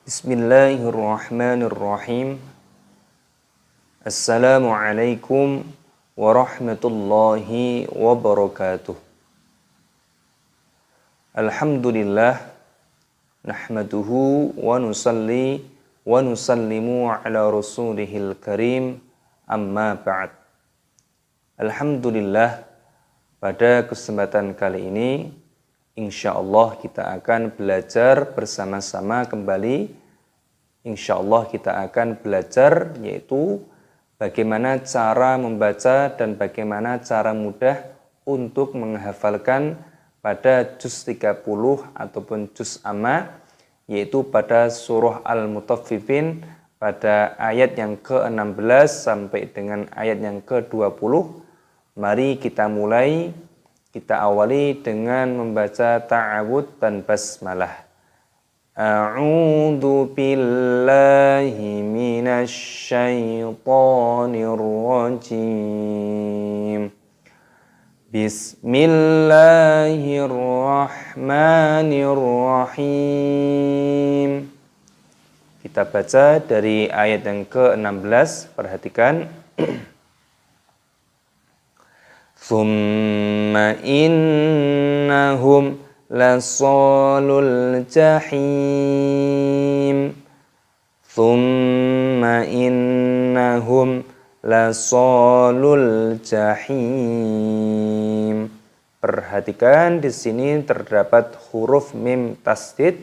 Bismillahirrahmanirrahim. Assalamualaikum warahmatullahi wabarakatuh. Alhamdulillah nahmaduhu wa nusalli wa nusallimu ala rasulihil karim, amma ba'd. Alhamdulillah, pada kesempatan kali ini insyaallah kita akan belajar bersama-sama kembali. Insyaallah kita akan belajar yaitu bagaimana cara membaca dan bagaimana cara mudah untuk menghafalkan pada juz 30 ataupun juz amma, yaitu pada surah Al-Mutaffifin pada ayat yang ke-16 sampai dengan ayat yang ke-20. Mari kita mulai. Kita awali dengan membaca ta'awudz dan basmalah. A'udzu billahi minasy syaithanir rajim. Bismillahirrahmanirrahim. Kita baca dari ayat yang ke-16, perhatikan. Thumma innahum lasalul jahim. Thumma innahum lasalul jahim. Perhatikan di sini terdapat huruf mim tasdid.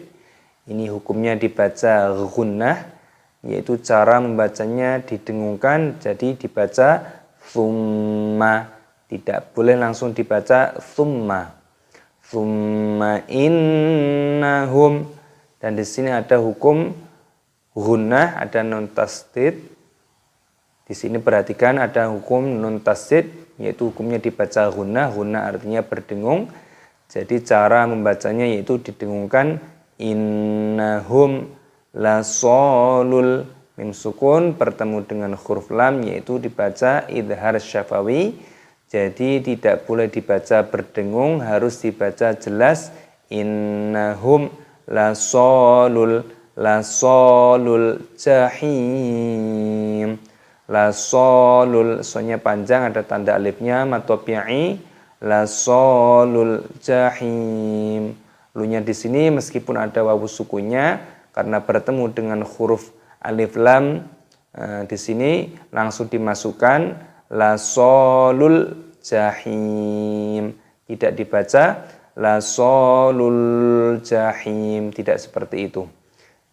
Ini hukumnya dibaca gunnah, yaitu cara membacanya didengungkan, jadi dibaca thumma. Tidak boleh langsung dibaca thumma. Thumma innahum. Dan di sini ada hukum gunnah, ada nun tasdid. Di sini perhatikan ada hukum nun tasdid, yaitu hukumnya dibaca gunnah. Gunnah artinya berdengung. Jadi cara membacanya yaitu didengungkan. Innahum lasolul, mim sukun bertemu dengan huruf lam, yaitu dibaca idhar syafawi. Jadi tidak boleh dibaca berdengung, harus dibaca jelas. Innahum lasolul jahim. Lasolul, soalnya panjang, ada tanda alifnya, matopi'i. Lasolul jahim. Lunya di sini meskipun ada wawu sukunnya, karena bertemu dengan huruf alif lam, di sini langsung dimasukkan lasolul jahim. Tidak dibaca lasolul jahim, tidak seperti itu.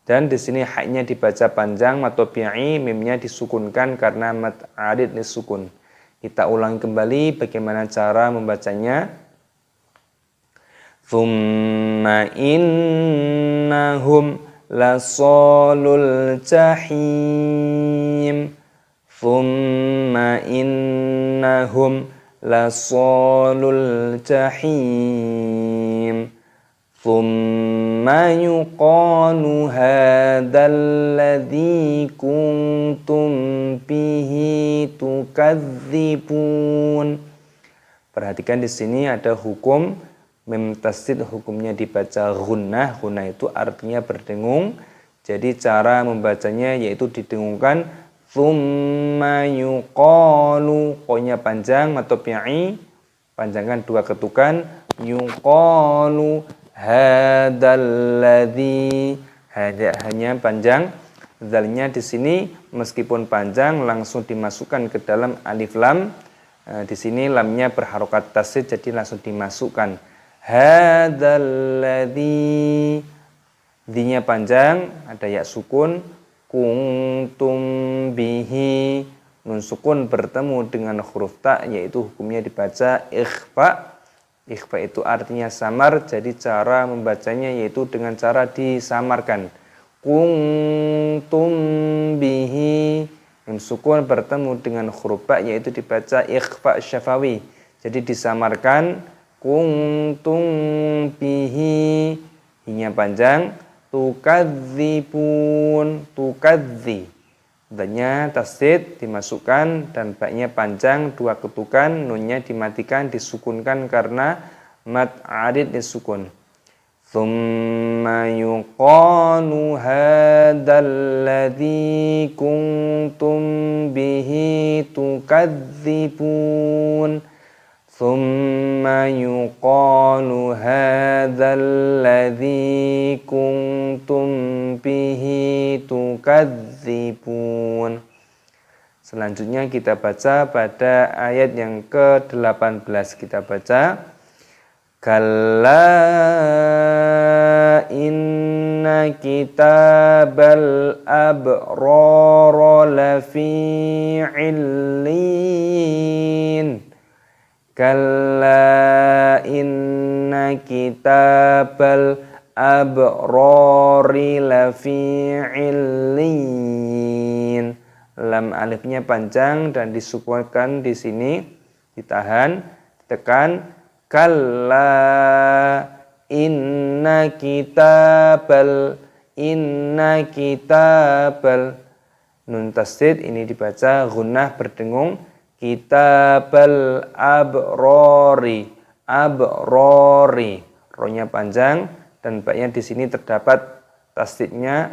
Dan di sini haknya dibaca panjang, matopi'i, mimnya disukunkan karena mat arid disukun. Kita ulangi kembali bagaimana cara membacanya. Thumma innahum lasolul jahim. Thumma innahum lasolul jahim. Thumma yuqalu hadzal ladzi kuntum bihi tukadzibun. Perhatikan di sini ada hukum mim tasdid, hukumnya dibaca gunnah. Gunnah itu artinya berdengung. Jadi cara membacanya yaitu didengungkan. Thumma yuqalu, qonya panjang, matopi'i, panjangkan 2 ketukan. Yuqalu hadzal ladzi, hanya panjang. Zalnya di sini meskipun panjang langsung dimasukkan ke dalam alif lam. Di sini lamnya berharokat tasdid, jadi langsung dimasukkan. Hadzal ladzi, dinya panjang, ada ya sukun. Kuntum bihi, nun sukun bertemu dengan huruf ta, yaitu hukumnya dibaca ikhfa. Ikhfa itu artinya samar, jadi cara membacanya yaitu dengan cara disamarkan. Kuntum bihi, nun sukun bertemu dengan huruf ba, yaitu dibaca ikhfa syafawi, jadi disamarkan. Kuntum bihi, hinya panjang. Tukadzibun, tukadzi, danya tasdid dimasukkan dan baknya panjang 2 ketukan, nunnya dimatikan disukunkan karena mat arid disukun. thumma yuqalu hadzal ladzi kuntum bihi tukadzibun. Thumma yuqalu hadzal ladzi kuntum bihi tukadzibun. Selanjutnya kita baca pada ayat yang ke-18. Kita baca kalla inna kitabal abrara lafi illin. Kalla inna kitabal abrari lafi illin. Lam alifnya panjang dan disukunkan di sini, ditahan, ditekan. Kalla inna kitabal nun tasdid ini dibaca gunnah berdengung. Kitabal abrori, ronya panjang dan baknya di sini terdapat tasdidnya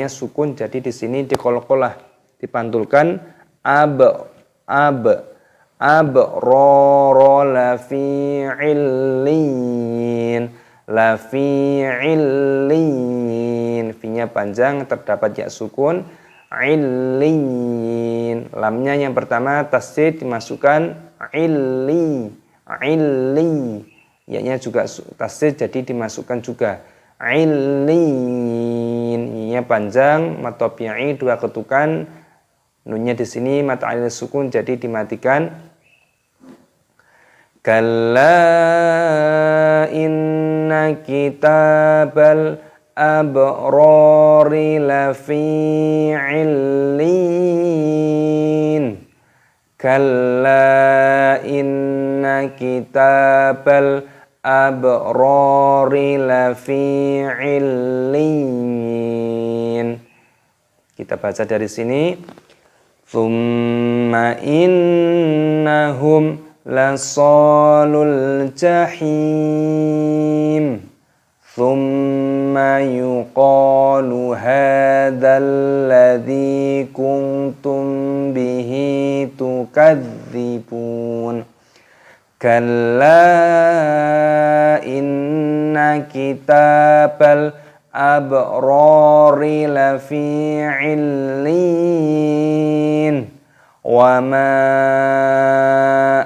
sukun, jadi di sini diqalqalah, dipantulkan abrara lafi illin, fi-nya panjang terdapat ya sukun. Illin, lamnya yang pertama tasdid dimasukkan illi, ya-nya juga tasdid jadi dimasukkan juga illin, nya panjang mad tabi'i 2 ketukan, nunnya di sini mad 'alil sukun jadi dimatikan. Kalla inna kitabal abrari lafi illin. Kalla inna kitabal abrari lafi illin. Kita baca dari sini. Thumma innahum lasalul jahim. Thumma yuqalu hadzal ladzi kuntum bihi tukadzibun. Kalla inna kitabal abrari lafi illin. Wa ma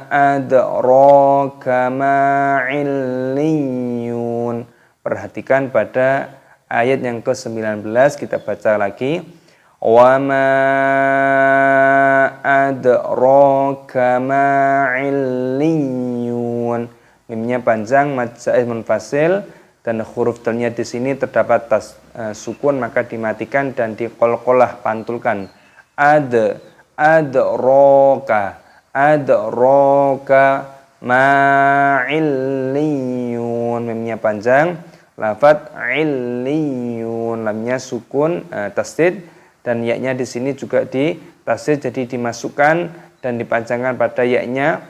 adraka ma illiyun. Perhatikan pada ayat yang ke-19, kita baca lagi. Wa ma adraka ma illiyun. Mimnya panjang, mad zaid munfasil, dan huruf telnya di sini terdapat sukun, maka dimatikan dan diqalqalah, pantulkan. Adraka ma illiyun. Mimnya panjang, lafadz illiyun, lamnya sukun tasdid, dan ya-nya di sini juga di tasdid jadi dimasukkan dan dipanjangkan pada ya-nya.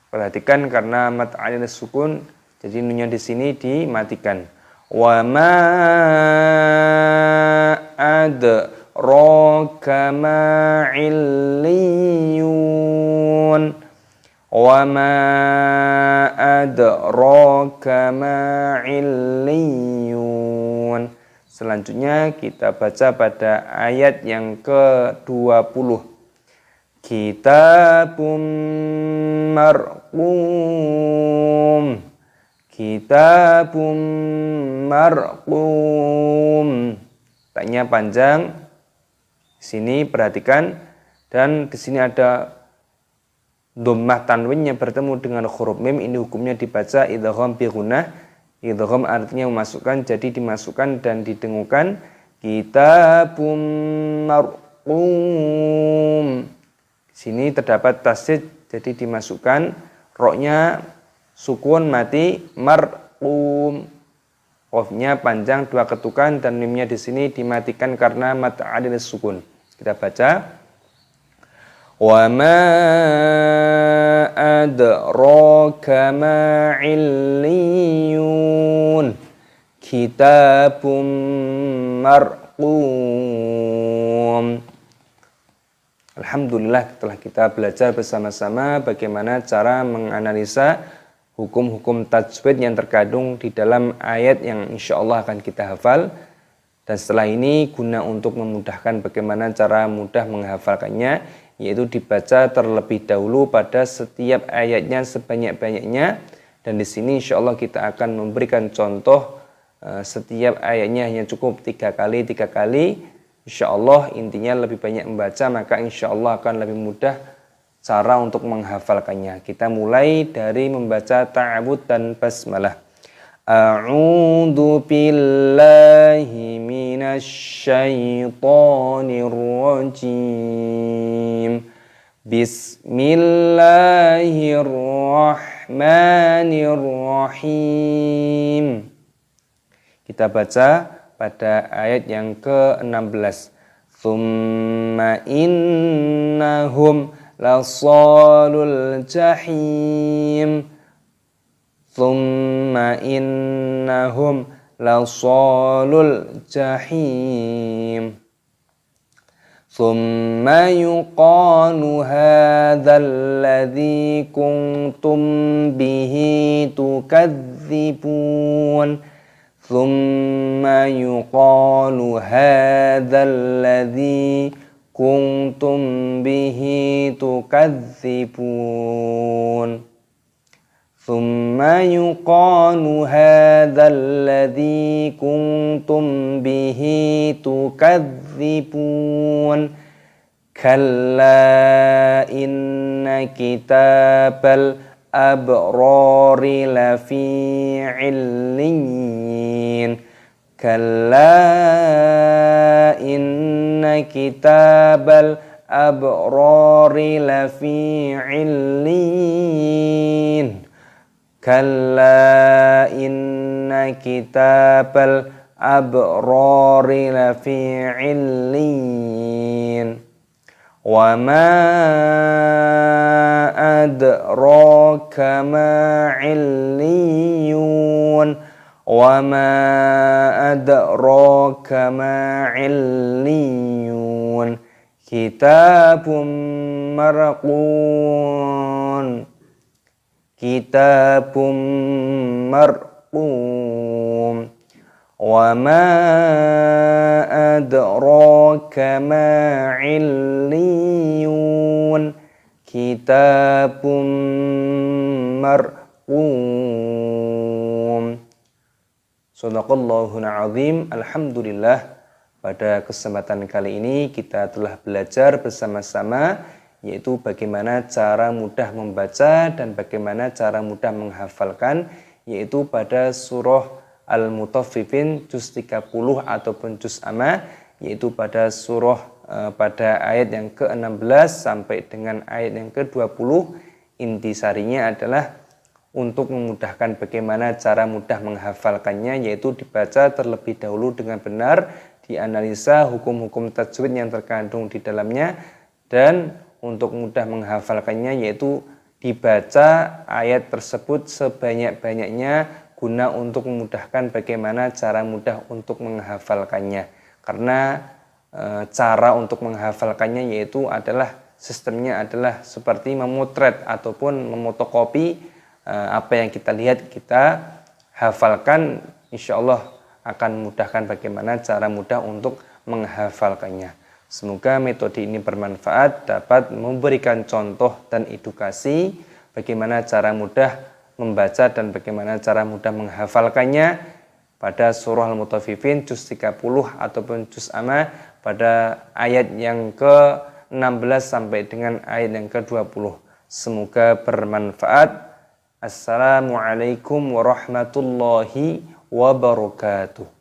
Perhatikan karena mad 'alil sukun, jadi nunnya di sini dimatikan. Wa ma adraka ma illiyun. Wa ma adraka ma illiyun. Selanjutnya kita baca pada ayat yang ke-20. Kitabum marqum. Kitabum marqum. Taknya panjang. Sini perhatikan, dan di sini ada dhammah tanwin yang bertemu dengan huruf mim. Ini hukumnya dibaca idgham bi gunnah. Idgham artinya memasukkan, jadi dimasukkan dan didengungkan. Kitabum marqum. Sini terdapat tasdid, jadi dimasukkan. Roknya sukun mati, marqum. Qafnya panjang 2 ketukan dan mimnya di sini dimatikan karena mad 'alil sukun. Kita baca. Wa ma adraka ma illiyun. kitabum marqum. Alhamdulillah, setelah kita belajar bersama-sama bagaimana cara menganalisa hukum-hukum tajwid yang terkandung di dalam ayat yang insya Allah akan kita hafal. Dan setelah ini guna untuk memudahkan bagaimana cara mudah menghafalkannya, yaitu dibaca terlebih dahulu pada setiap ayatnya sebanyak-banyaknya. Dan di sini insya Allah kita akan memberikan contoh setiap ayatnya hanya cukup 3 kali. Insya Allah intinya lebih banyak membaca, maka insya Allah akan lebih mudah cara untuk menghafalkannya. Kita mulai dari membaca ta'awudz dan basmalah. A'udzu billahi minasyaitonir rajim. Bismillahirrahmanirrahim. Kita baca pada ayat yang ke-16. Tsumma innahum lasalul jahim. Tsumma innahum lasalul jahim. Tsumma yuqalu hadzal ladzi kuntum bihi tukadzibun. Tsumma yuqalu hadzal ladzi kuntum bihi tukadzibun. Tsumma yuqalu hadzal ladzi kuntum bihi tukadzibun. Kalla inna kitabal abrari lafi illiyin. Kalla inna kitabal abrari lafi illiyin. Kalla inna kitabal abrari lafi illiyin. Wa ma adraka ma illiyun. Wa ma adraka ma illiyun. Kitabum marqun. Kitabum marqum. Wa ma adraka ma illiyun. Kitabum marqum. Shadaqallahul azim. Alhamdulillah, pada kesempatan kali ini kita telah belajar bersama-sama, yaitu bagaimana cara mudah membaca dan bagaimana cara mudah menghafalkan, yaitu pada surah Al-Mutaffifin juz 30 ataupun juz amma, yaitu pada pada ayat yang ke-16 sampai dengan ayat yang ke-20. Intisarinya adalah untuk memudahkan bagaimana cara mudah menghafalkannya, yaitu dibaca terlebih dahulu dengan benar, dianalisa hukum-hukum tajwid yang terkandung di dalamnya, dan untuk mudah menghafalkannya yaitu dibaca ayat tersebut sebanyak-banyaknya guna untuk memudahkan bagaimana cara mudah untuk menghafalkannya. Karena cara untuk menghafalkannya yaitu adalah sistemnya adalah seperti memotret ataupun memotokopi apa yang kita lihat kita hafalkan, insya Allah akan memudahkan bagaimana cara mudah untuk menghafalkannya. Semoga metode ini bermanfaat, dapat memberikan contoh dan edukasi bagaimana cara mudah membaca dan bagaimana cara mudah menghafalkannya pada surah Al-Mutaffifin juz 30 ataupun juz amma pada ayat yang ke-16 sampai dengan ayat yang ke-20. Semoga bermanfaat. Assalamualaikum warahmatullahi wabarakatuh.